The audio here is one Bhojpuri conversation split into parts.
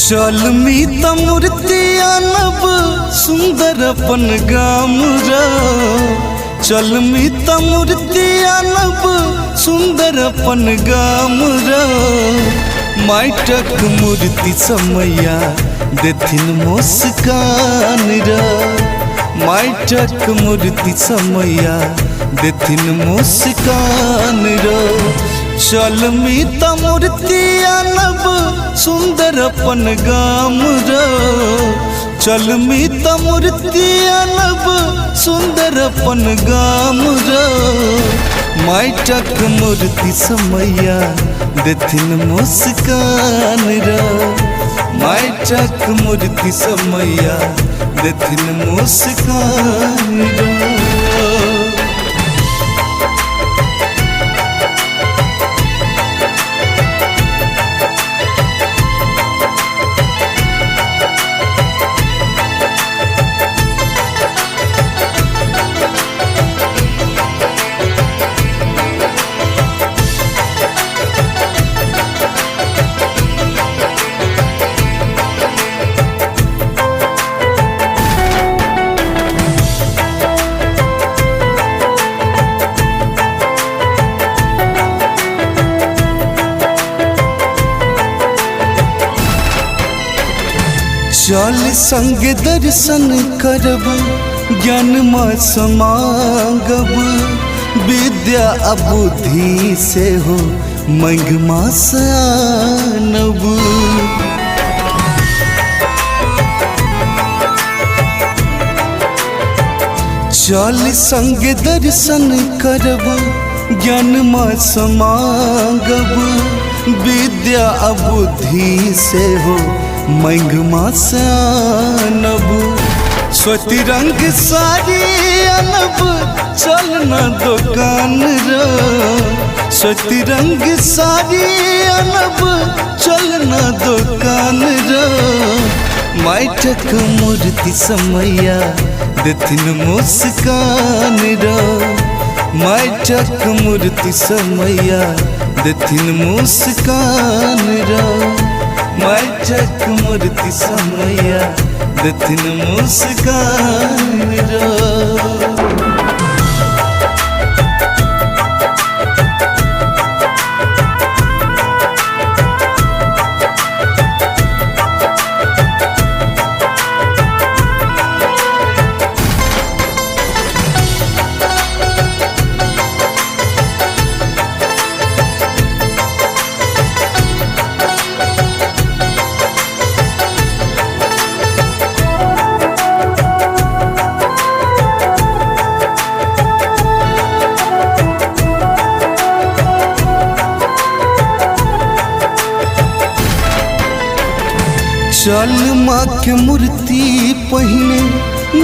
चल मीत मूर्ति आनब सुंदर अपन गाम रा। चल मीत मूर्ति आनब सुंदर अपन गाम रा। माइटक मूर्ति समैया देथिन मुस्कान रा। माइटक मूर्ति समैया देथिन मुस्कान रा। चल मीत मूर्ति आनब सुंदर अपन गाम रा। चल मीत मूर्ति आनब सुंदर अपन गाम रा। माइटक मूर्ति समैया देथिन मुस्कान रा। माइटक मूर्ति समैया देथिन मुस्कान रा। चल संग दर्शन करब ज्ञान माँ समागब। विद्या बुद्धि से हो मंगमा सानब। चल संग दर्शन करब ज्ञान माँ समागब। विद्या बुद्धि से हो मंगमा सानब। स्वती रंग साड़ी अनब चलना दुकान रा। स्वती रंग साड़ी अनब चलना दुकान रा। माइटक मूर्ति समैया देथिन मुस्कान रा। माइटक मूर्ति समैया देथिन मुस्कान रा। माइटक मूर्ति समैया देथिन मुस्कान रा। चल माँ के मूर्ति पहिने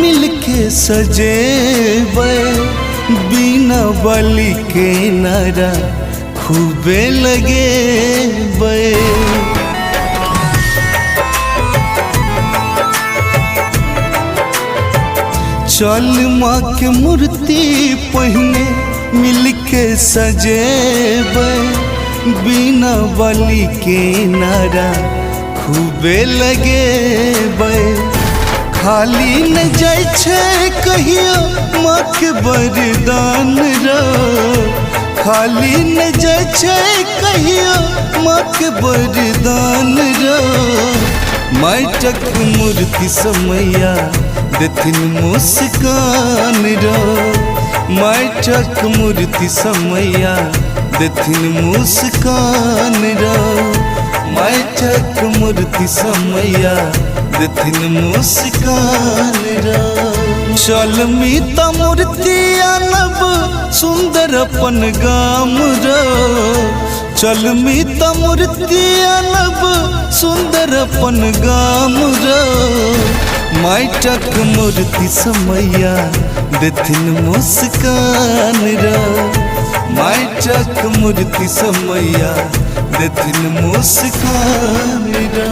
मिलके सजेबै। बिना बलि के नारा खूबे लगेबै। चल माँ के मूर्ति पहिने मिलके सजेबै। बिना बलि के नारा खूबे लगेबै। खाली न जाय छै कहियो माँ के वरदान रा। खाली न जाय छै कहियो माँ के वरदान रा। माइटक मूर्ति समैया देथिन मुस्कान रा। माइटक मूर्ति समैया देथिन मुस्कान रा। माइटक मूर्ति समैया देथिन मुस्कान रा। चल मीत मूर्ति आनब सुंदर अपन गाम रा। चल मीत मूर्ति आनब सुंदर अपन गाम रा। माइटक मूर्ति समैया देथिन मुस्कान रा। माइटक मूर्ति समैया देथिन मुस्कान रा।